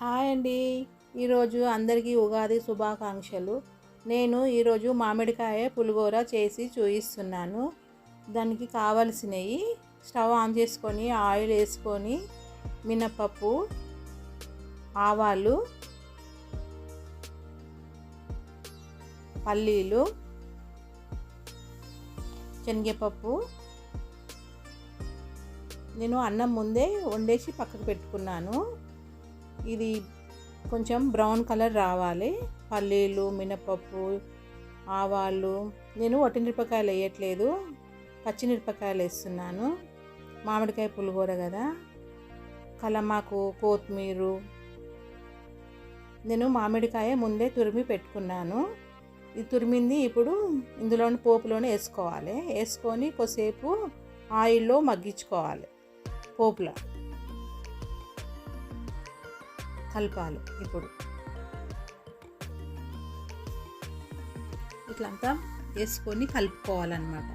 Hi అండి. ఈరోజు అందరికీ ఉగాది శుభాకాంక్షలు. నేను ఈరోజు మామిడికాయ పులిహోర చేసి చూపిస్తున్నాను. దానికి కావలసినవి స్టవ్ ఆన్ చేసుకొని ఆయిల్ వేసుకొని మినపప్పు, ఆవాలు, పల్లీలు, శనగపప్పు. నేను అన్నం ముందే వండేసి పక్కకు పెట్టుకున్నాను. ఇది కొంచెం బ్రౌన్ కలర్ రావాలి. పల్లీలు, మినపప్పు, ఆవాలు. నేను వట్టిమిరపకాయలు వేయట్లేదు, పచ్చిమిరపకాయలు వేస్తున్నాను. మామిడికాయ పులిహోర కదా, కలమాకు, కొత్తిమీర. నేను మామిడికాయ ముందే తురిమి పెట్టుకున్నాను. ఇది తురిమింది ఇప్పుడు ఇందులోని పోపులోనే వేసుకోవాలి. వేసుకొని కొద్దిసేపు ఆయిల్లో మగ్గించుకోవాలి. పోపులో కలపాలి. ఇప్పుడు ఇట్లంతా వేసుకొని కలుపుకోవాలన్నమాట.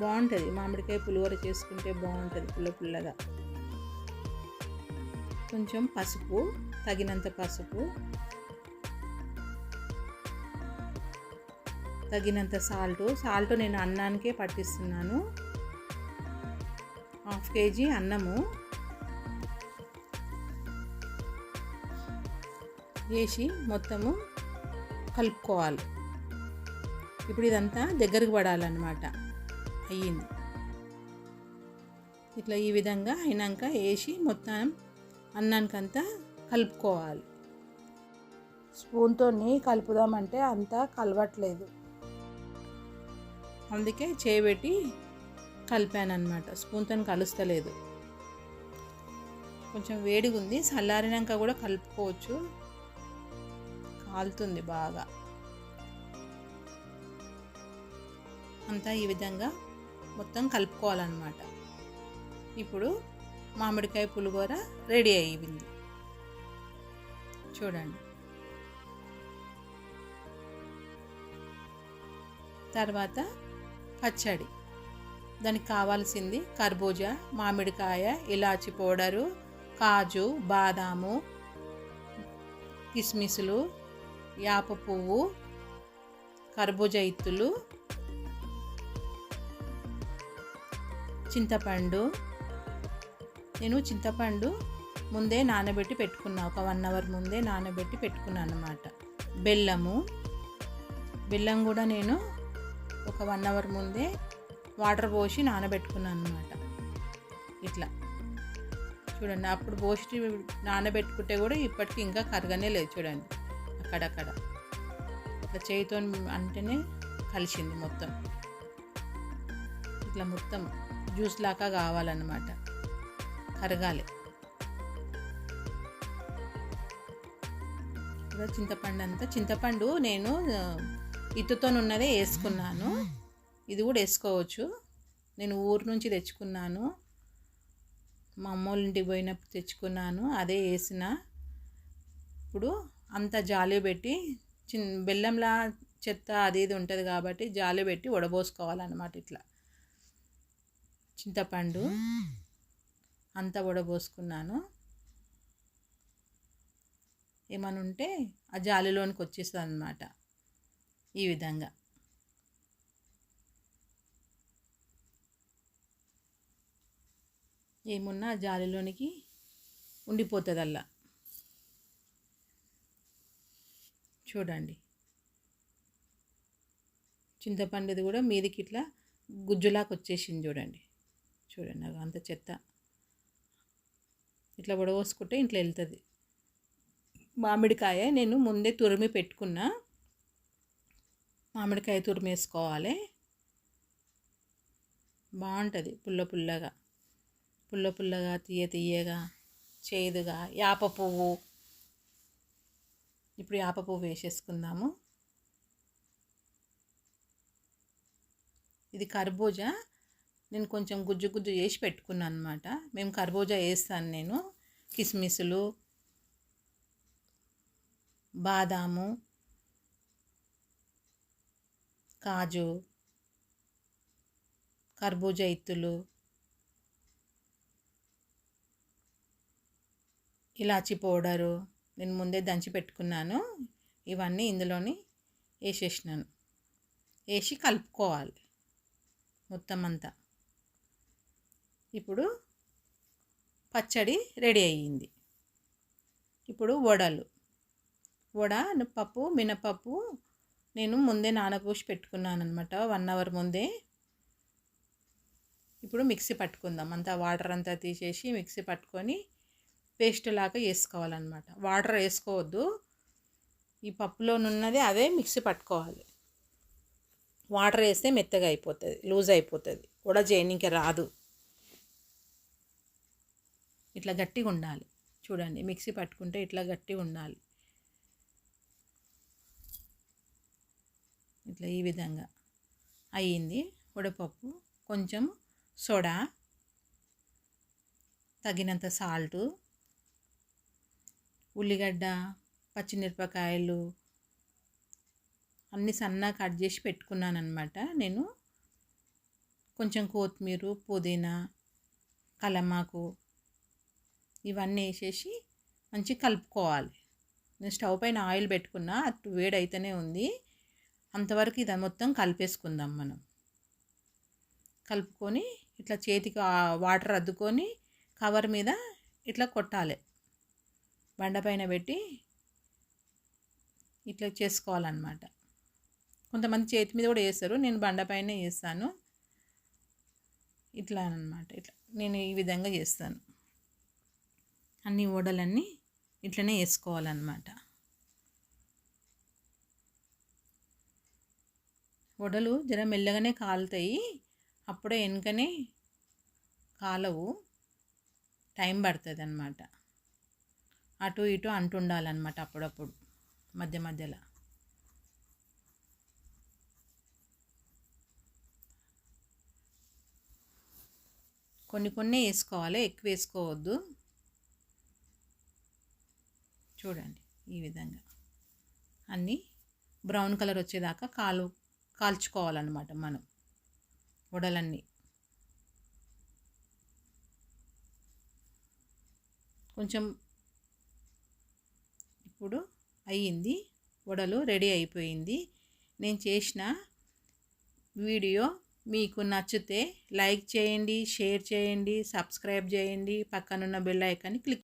బాగుంటుంది మామిడికాయ పులిహోర చేసుకుంటే, బాగుంటుంది పుల్ల పుల్లగా. కొంచెం పసుపు, తగినంత పసుపు, తగినంత సాల్ట్ నేను అన్నానికే పట్టిస్తున్నాను. 1/2 kg అన్నము వేసి మొత్తము కలుపుకోవాలి. ఇప్పుడు ఇదంతా దగ్గరకు పడాలన్నమాట. అయ్యింది ఇట్లా. ఈ విధంగా అయినాక వేసి మొత్తం అన్నానికంతా కలుపుకోవాలి. స్పూన్తో కలుపుదామంటే అంతా కలవట్లేదు, అందుకే చేయబెట్టి కలిపాను అన్నమాట. స్పూన్తో కలుస్తలేదు. కొంచెం వేడిగా ఉంది, చల్లారినాక కూడా కలుపుకోవచ్చు. కాలుతుంది బాగా. అంతా ఈ విధంగా మొత్తం కలుపుకోవాలన్నమాట. ఇప్పుడు మామిడికాయ పులిహోర రెడీ అయ్యింది చూడండి. తర్వాత పచ్చడి. దానికి కావాల్సింది కర్బూజా, మామిడికాయ, ఇలాచి పౌడరు, కాజు, బాదాము, కిస్మిస్లు, యాప పువ్వు, కర్బూజా ఇత్తులు, చింతపండు. నేను చింతపండు ముందే నానబెట్టి పెట్టుకున్నా, ఒక 1 hour ముందే నానబెట్టి పెట్టుకున్నాను అన్నమాట. బెల్లం కూడా నేను ఒక 1 hour ముందే వాటర్ పోసి నానబెట్టుకున్నాను అన్నమాట. ఇట్లా చూడండి. అప్పుడు పోసి నానబెట్టుకుంటే కూడా ఇప్పటికి ఇంకా కరగనే లేదు చూడండి. అక్కడక్కడ ఇట్లా చేయితో అంటేనే కలిసింది మొత్తం. ఇట్లా మొత్తం జ్యూస్ లాగా కావాలన్నమాట, కరగాలి. ఇలా చింతపండు నేను ఇత్తుతో ఉన్నదే వేసుకున్నాను. ఇది కూడా వేసుకోవచ్చు. నేను ఊరు నుంచి తెచ్చుకున్నాను, మా అమ్మోళ్ళ ఇంటికి పోయినప్పుడు తెచ్చుకున్నాను, అదే వేసిన. ఇప్పుడు అంతా జాలి పెట్టి బెల్లంలా చెత్త అది ఇది ఉంటుంది కాబట్టి జాలి పెట్టి వడబోసుకోవాలన్నమాట. ఇట్లా చింతపండు అంతా వడబోసుకున్నాను. ఏమని ఉంటే ఆ జాలిలోనికి వచ్చేస్తుంది అన్నమాట. ఈ విధంగా ఏమున్నా జాలిలోనికి ఉండిపోతుంది అలా. చూడండి, చింతపండుది కూడా మీదికి ఇట్లా గుజ్జులాగా వచ్చేసింది చూడండి. నాకు అంత చెత్త ఇట్లా వడవోసుకుంటే ఇంట్లో వెళ్తుంది. మామిడికాయ నేను ముందే తురిమి పెట్టుకున్నా. మామిడికాయ తురిమేసుకోవాలి. బాగుంటుంది పుల్ల పుల్లగా, తీయగా, చేదుగా. యాప పువ్వు. ఇప్పుడు యాప పువ్వు వేసేసుకుందాము. ఇది కర్బూజా నేను కొంచెం గుజ్జు చేసి పెట్టుకున్నాను అన్నమాట. మేము కర్బూజా వేస్తాను నేను. కిస్మిస్లు, బాదాము, కాజు, కర్బూజా ఇత్తులు, ఇలాచీ పౌడరు నేను ముందే దంచి పెట్టుకున్నాను. ఇవన్నీ ఇందులోని వేసేసినాను. వేసి కలుపుకోవాలి మొత్తం అంతా. ఇప్పుడు పచ్చడి రెడీ అయ్యింది. ఇప్పుడు వడలు. మినపప్పు నేను ముందే నానబోసి పెట్టుకున్నాను అనమాట, 1 అవర్ ముందే. ఇప్పుడు మిక్సీ పట్టుకుందాం. అంతా వాటర్ అంతా తీసేసి మిక్సీ పట్టుకొని పేస్ట్ లాగా వేసుకోవాలన్నమాట. వాటర్ వేసుకోవద్దు, ఈ పప్పులోనున్నది అదే మిక్సీ పట్టుకోవాలి. వాటర్ వేస్తే మెత్తగా అయిపోతుంది, లూజ్ అయిపోతుంది, వడ చేయనీకి రాదు. ఇట్లా గట్టిగా ఉండాలి. చూడండి, మిక్సీ పట్టుకుంటే ఇట్లా గట్టిగా ఉండాలి. ఇట్లా ఈ విధంగా అయ్యింది వడపప్పు. కొంచెం సోడా, తగినంత సాల్టు, ఉల్లిగడ్డ, పచ్చిమిరపకాయలు అన్నీ సన్నగా కట్ చేసి పెట్టుకున్నాను అనమాట నేను. కొంచెం కొత్తిమీర, పుదీనా, కలమాకు ఇవన్నీ వేసేసి మంచిగా కలుపుకోవాలి. నేను స్టవ్ పైన ఆయిల్ పెట్టుకున్నా, అటు వేడైతేనే ఉంది. అంతవరకు ఇది మొత్తం కలిపేసుకుందాం మనం. కలుపుకొని ఇట్లా చేతికి వాటర్ అద్దుకొని కవర్ మీద ఇట్లా కొట్టాలి. బండపైన పెట్టి ఇట్లా చేసుకోవాలన్నమాట. కొంతమంది చేతి మీద కూడా వేస్తారు, నేను బండపైన వేస్తాను. ఇట్లా అన్నమాట. ఇట్లా నేను ఈ విధంగా చేస్తాను. అన్ని వడలన్నీ ఇట్లనే వేసుకోవాలన్నమాట. వడలు జర మెల్లగానే కాలుతాయి, అప్పుడే వెనుకనే కాలవు, టైం పడుతుంది అన్నమాట. అటు ఇటు అంటుండాలన్నమాట అప్పుడప్పుడు మధ్య మధ్యలో. కొన్ని వేసుకోవాలి, ఎక్కువ వేసుకోవద్దు. చూడండి, ఈ విధంగా అన్నీ బ్రౌన్ కలర్ వచ్చేదాకా కాల్చుకోవాలన్నమాట మనం వడలన్నీ. కొంచెం ఇప్పుడు అయ్యింది, వడలు రెడీ అయిపోయింది. నేను చేసిన వీడియో మీకు నచ్చితే లైక్ చేయండి, షేర్ చేయండి, సబ్స్క్రైబ్ చేయండి, పక్కనున్న బెల్ ఐకాన్ని క్లిక్